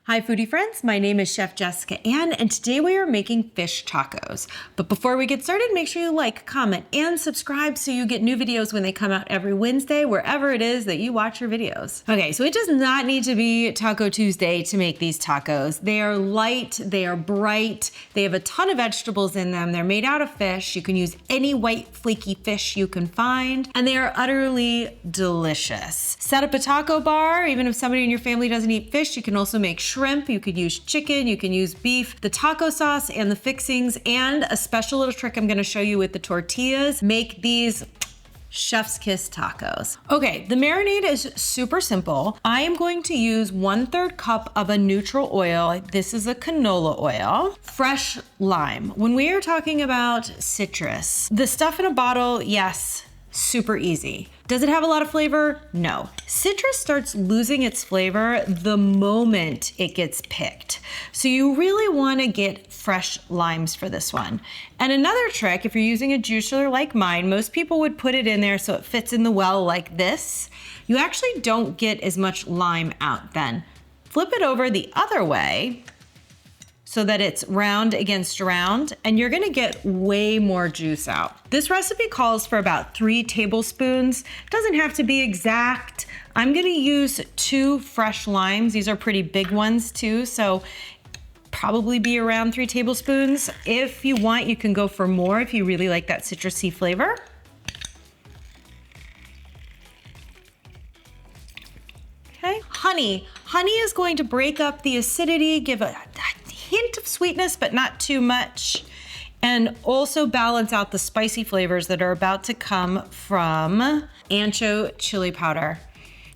Hi foodie friends, my name is Chef Jessica Ann and today we are making fish tacos. But before we get started, make sure you like, comment, and subscribe so you get new videos when they come out every Wednesday, wherever it is that you watch your videos. Okay, so it does not need to be Taco Tuesday to make these tacos. They are light, they are bright, they have a ton of vegetables in them, they're made out of fish, you can use any white flaky fish you can find, and they are utterly delicious. Set up a taco bar, even if somebody in your family doesn't eat fish, you can also make shrimp, you could use chicken, you can use beef, the taco sauce and the fixings, and a special little trick I'm gonna show you with the tortillas. Make these chef's kiss tacos. Okay, the marinade is super simple. I am going to use 1/3 cup of a neutral oil. This is a canola oil. Fresh lime. When we are talking about citrus, the stuff in a bottle, yes, super easy. Does it have a lot of flavor? No. Citrus starts losing its flavor the moment it gets picked. So you really want to get fresh limes for this one. And another trick, if you're using a juicer like mine, most people would put it in there so it fits in the well like this. You actually don't get as much lime out then. Flip it over the other way so that it's round against round, and you're gonna get way more juice out. This recipe calls for about 3 tablespoons. Doesn't have to be exact. I'm gonna use 2 fresh limes. These are pretty big ones too, so probably be around 3 tablespoons. If you want, you can go for more if you really like that citrusy flavor. Okay, honey. Honey is going to break up the acidity, give a hint of sweetness, but not too much, and also balance out the spicy flavors that are about to come from ancho chili powder.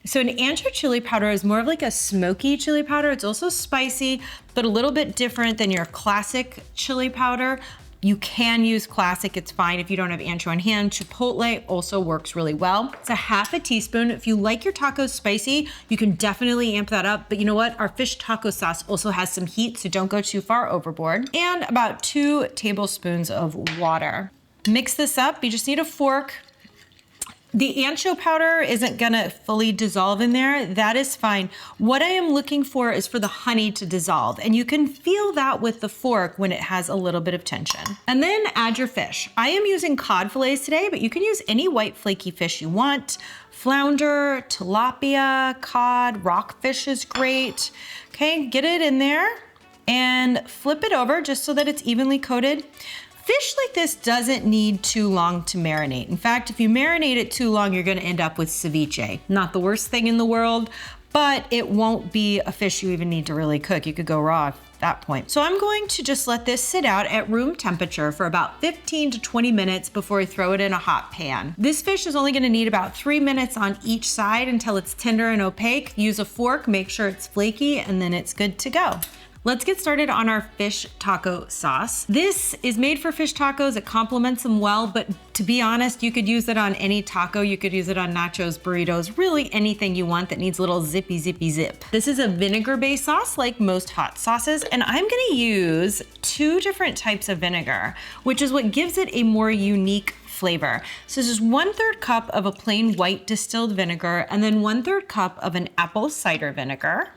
So an ancho chili powder is more of like a smoky chili powder. It's also spicy, but a little bit different than your classic chili powder. You can use classic, it's fine if you don't have ancho on hand. Chipotle also works really well. It's a 1/2 teaspoon. If you like your tacos spicy, you can definitely amp that up. But you know what? Our fish taco sauce also has some heat, so don't go too far overboard. And about 2 tablespoons of water. Mix this up, you just need a fork. The ancho powder isn't gonna fully dissolve in there. That is fine. What I am looking for is for the honey to dissolve, and you can feel that with the fork when it has a little bit of tension. And then add your fish. I am using cod fillets today, but you can use any white flaky fish you want. Flounder, tilapia, cod, rockfish is great. Okay, get it in there and flip it over just so that it's evenly coated. Fish like this doesn't need too long to marinate. In fact, if you marinate it too long, you're gonna end up with ceviche. Not the worst thing in the world, but it won't be a fish you even need to really cook. You could go raw at that point. So I'm going to just let this sit out at room temperature for about 15 to 20 minutes before I throw it in a hot pan. This fish is only gonna need about 3 minutes on each side until it's tender and opaque. Use a fork, make sure it's flaky, and then it's good to go. Let's get started on our fish taco sauce. This is made for fish tacos. It complements them well, but to be honest, you could use it on any taco. You could use it on nachos, burritos, really anything you want that needs a little zippy, zippy, zip. This is a vinegar-based sauce like most hot sauces, and I'm gonna use 2 different types of vinegar, which is what gives it a more unique flavor. So this is 1/3 cup of a plain white distilled vinegar, and then 1/3 cup of an apple cider vinegar.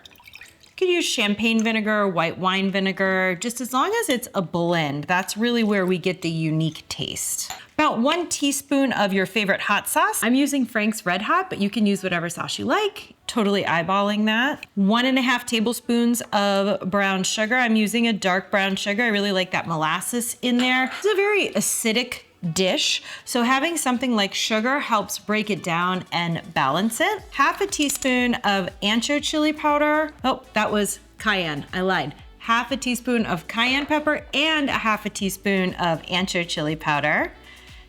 You could use champagne vinegar or white wine vinegar, just as long as it's a blend. That's really where we get the unique taste. About 1 teaspoon of your favorite hot sauce. I'm using Frank's Red Hot, but you can use whatever sauce you like. Totally eyeballing that. 1.5 tablespoons of brown sugar. I'm using a dark brown sugar. I really like that molasses in there. It's a very acidic dish, so having something like sugar helps break it down and balance it. 1/2 teaspoon of ancho chili powder. Oh, that was cayenne, I lied. 1/2 teaspoon of cayenne pepper and 1/2 teaspoon of ancho chili powder.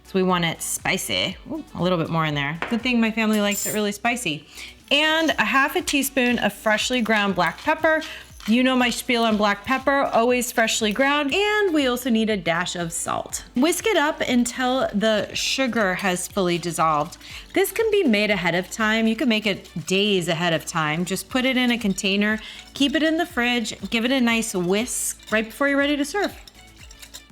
So we want it spicy. Ooh, a little bit more in there. Good thing my family likes it really spicy. And 1/2 teaspoon of freshly ground black pepper. You know my spiel on black pepper, always freshly ground, and we also need a dash of salt. Whisk it up until the sugar has fully dissolved. This can be made ahead of time. You can make it days ahead of time. Just put it in a container, keep it in the fridge, give it a nice whisk right before you're ready to serve.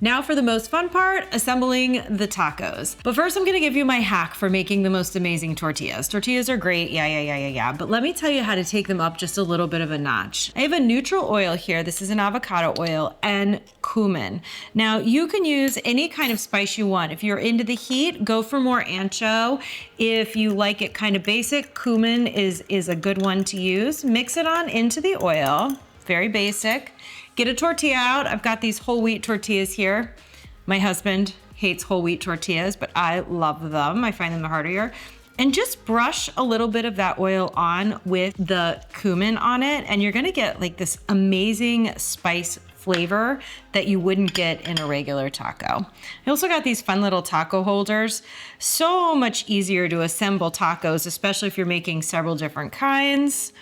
Now for the most fun part, assembling the tacos. But first I'm gonna give you my hack for making the most amazing tortillas. Tortillas are great, yeah. But let me tell you how to take them up just a little bit of a notch. I have a neutral oil here. This is an avocado oil and cumin. Now you can use any kind of spice you want. If you're into the heat, go for more ancho. If you like it kind of basic, cumin is a good one to use. Mix it on into the oil, very basic. Get a tortilla out. I've got these whole wheat tortillas here. My husband hates whole wheat tortillas, but I love them. I find them heartier. And just brush a little bit of that oil on with the cumin on it, and you're gonna get like this amazing spice flavor that you wouldn't get in a regular taco. I also got these fun little taco holders. So much easier to assemble tacos, especially if you're making several different kinds.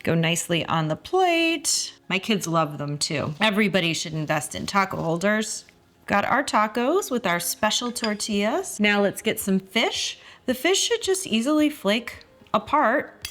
Go nicely on the plate. My kids love them too. Everybody should invest in taco holders. Got our tacos with our special tortillas. Now let's get some fish. The fish should just easily flake apart.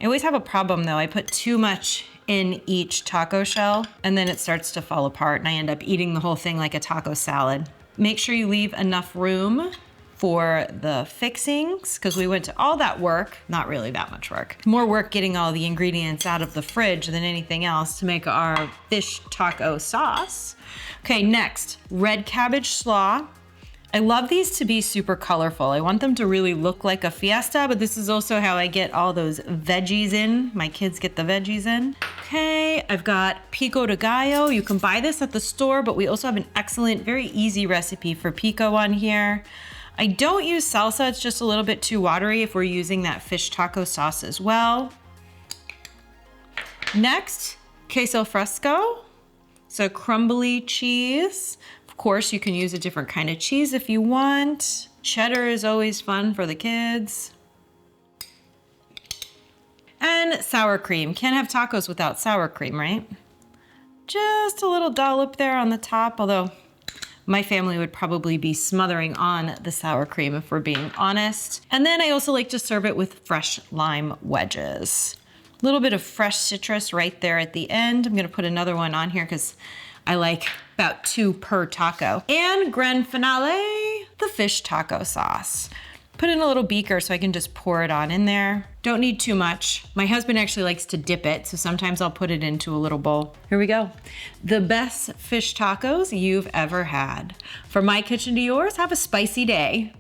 I always have a problem though. I put too much in each taco shell and then it starts to fall apart and I end up eating the whole thing like a taco salad. Make sure you leave enough room for the fixings, because we went to all that work, not really that much work, more work getting all the ingredients out of the fridge than anything else to make our fish taco sauce. Okay, next, red cabbage slaw. I love these to be super colorful. I want them to really look like a fiesta, but this is also how I get all those veggies in. My kids get the veggies in. Okay, I've got pico de gallo. You can buy this at the store, but we also have an excellent, very easy recipe for pico on here. I don't use salsa, it's just a little bit too watery if we're using that fish taco sauce as well. Next, queso fresco. So crumbly cheese. Of course, you can use a different kind of cheese if you want. Cheddar is always fun for the kids. And sour cream. Can't have tacos without sour cream, right? Just a little dollop there on the top, although my family would probably be smothering on the sour cream if we're being honest. And then I also like to serve it with fresh lime wedges. A little bit of fresh citrus right there at the end. I'm gonna put another one on here because I like about 2 per taco. And grand finale, the fish taco sauce. Put in a little beaker so I can just pour it on in there. Don't need too much. My husband actually likes to dip it, so sometimes I'll put it into a little bowl. Here we go. The best fish tacos you've ever had. From my kitchen to yours, have a spicy day.